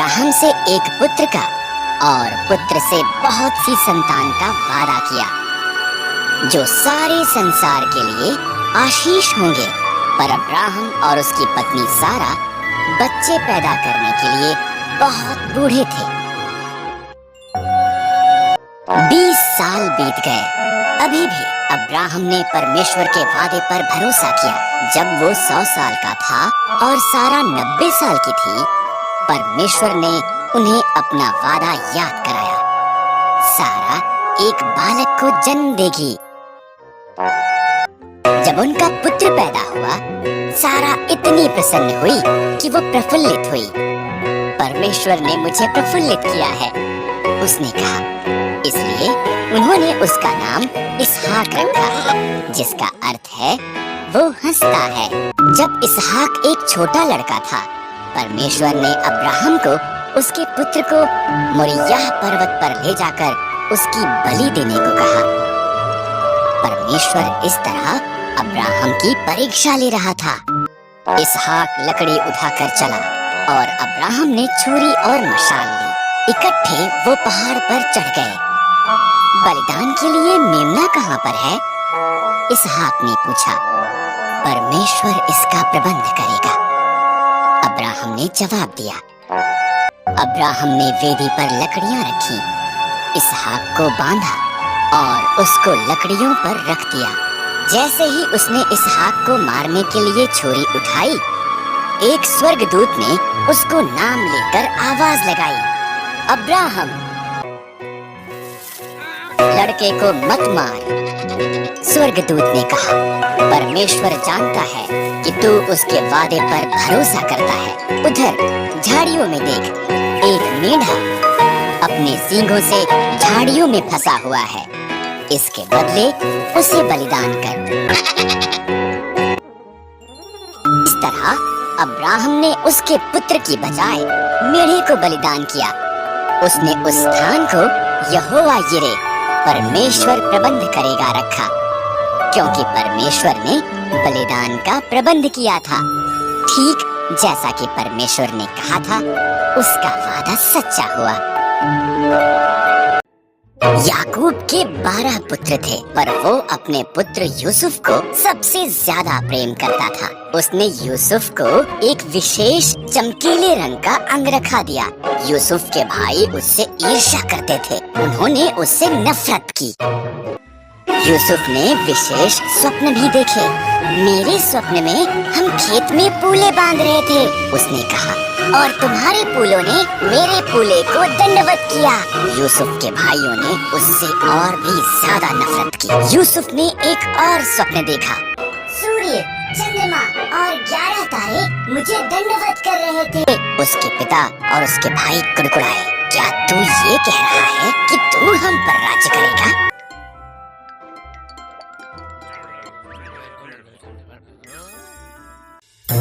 Abraham से एक पुत्र का और पुत्र से बहुत सी संतान का वादा किया, जो सारे संसार के लिए आशीष होंगे। पर अब्राहम और उसकी पत्नी सारा बच्चे पैदा करने के लिए बहुत बूढ़े थे। 20 साल बीत गए, अभी भी अब्राहम ने परमेश्वर के वादे पर भरोसा किया। जब वो 100 साल का था और सारा 90 साल की थी, परमेश्वर ने उन्हें अपना वादा याद कराया। सारा एक बालक को जन्म देगी। जब उनका पुत्र पैदा हुआ, सारा इतनी प्रसन्न हुई कि वो प्रफुल्लित हुई। परमेश्वर ने मुझे प्रफुल्लित किया है, उसने कहा। इसलिए उन्होंने उसका नाम इसहाक रखा, जिसका अर्थ है वो हंसता है। जब इसहाक एक छोटा लड़का था, परमेश्वर ने अब्राहम को उसके पुत्र को मोरिय्याह पर्वत पर ले जाकर उसकी बलि देने को कहा। परमेश्वर इस तरह अब्राहम की परीक्षा ले रहा था। इसहाक लकड़ी उठाकर चला और अब्राहम ने छुरी और मशाल ली। इकट्ठे वो पहाड़ पर चढ़ गए। बलिदान के लिए मेमना कहाँ पर है? इसहाक ने पूछा। परमेश्वर इसका प्रबंध करेगा, अब्राहम ने जवाब दिया। अब्राहम ने वेदी पर लकड़ियां रखी, इसहाक को बांधा और उसको लकड़ियों पर रख दिया। जैसे ही उसने इसहाक को मारने के लिए छुरी उठाई, एक स्वर्गदूत ने उसको नाम लेकर आवाज लगाई, अब्राहम। लड़के को मत मार। स्वर्गदूत ने कहा, परमेश्वर जानता है कि तू उसके वादे पर भरोसा करता है। उधर झाड़ियों में देख, एक मेढ़ा अपने सींगों से झाड़ियों में फंसा हुआ है। इसके बदले उसे बलिदान कर। इस तरह अब्राहम ने उसके पुत्र की बजाय मेढ़े को बलिदान किया। उसने उस स्थान को यहोवा यिरे, परमेश्वर प्रबंध करेगा, रखा, क्योंकि परमेश्वर ने बलिदान का प्रबंध किया था। ठीक जैसा कि परमेश्वर ने कहा था, उसका वादा सच्चा हुआ। याकूब के 12 पुत्र थे, पर वो अपने पुत्र यूसुफ को सबसे ज्यादा प्रेम करता था। उसने यूसुफ को एक विशेष चमकीले रंग का अंगरखा दिया। यूसुफ के भाई उससे ईर्ष्या करते थे, उन्होंने उससे नफरत की। यूसुफ ने विशेष स्वप्न भी देखे। मेरे स्वप्न में हम खेत में पूले बांध रहे थे, उसने कहा, और तुम्हारे पूलों ने मेरे पूले को दंडवत किया। यूसुफ के भाइयों ने उससे और भी ज्यादा नफरत की। यूसुफ ने एक और स्वप्न देखा। सूर्य, चंद्रमा और 11 तारे मुझे दंडवत कर रहे थे। उसके पिता और उसके भाई कुड़कुड़ाए, क्या तू ये कह रहा है कि तू हम पर राज्य करेगा?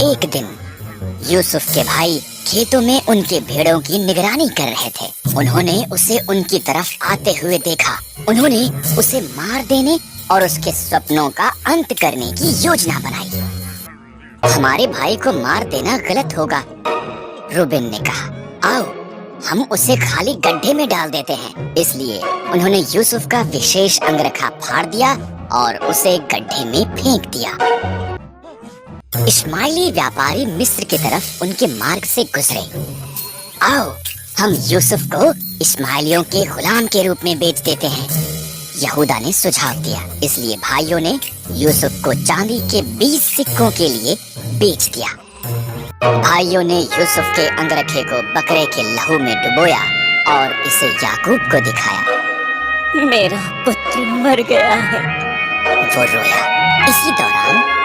एक दिन यूसुफ के भाई खेतों में उनके भेड़ों की निगरानी कर रहे थे। उन्होंने उसे उनकी तरफ आते हुए देखा। उन्होंने उसे मार देने और उसके सपनों का अंत करने की योजना बनाई। हमारे भाई को मार देना गलत होगा, रूबेन ने कहा। आओ हम उसे खाली गड्ढे में डाल देते हैं। इसलिए उन्होंने यूसुफ का विशेष अंगरखा फाड़ दिया और उसे गड्ढे में फेंक दिया। इश्माइली व्यापारी मिस्र की तरफ उनके मार्ग से गुजरे। आओ हम यूसुफ को इश्माइलियों के गुलाम के रूप में बेच देते हैं, यहूदा ने सुझाव दिया। इसलिए भाइयों ने यूसुफ को चांदी के 20 सिक्कों के लिए बेच दिया। भाइयों ने यूसुफ के अंगरखे को बकरे के लहू में डुबोया और इसे याकूब को दिखाया। मेरा पुत्र मर गया है, वो रोया। इसी दौरान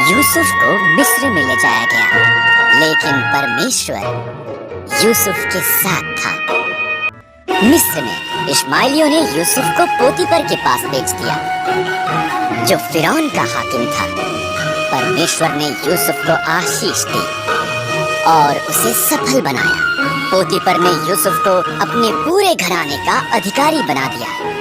यूसुफ को मिस्र में ले जाया गया, लेकिन परमेश्वर यूसुफ के साथ था। मिस्र में इश्माइलियों ने यूसुफ को पोतीपर के पास बेच दिया, जो फिरौन का हाकिम था। परमेश्वर ने यूसुफ को आशीष दी और उसे सफल बनाया। पोतीपर ने यूसुफ को अपने पूरे घराने का अधिकारी बना दिया।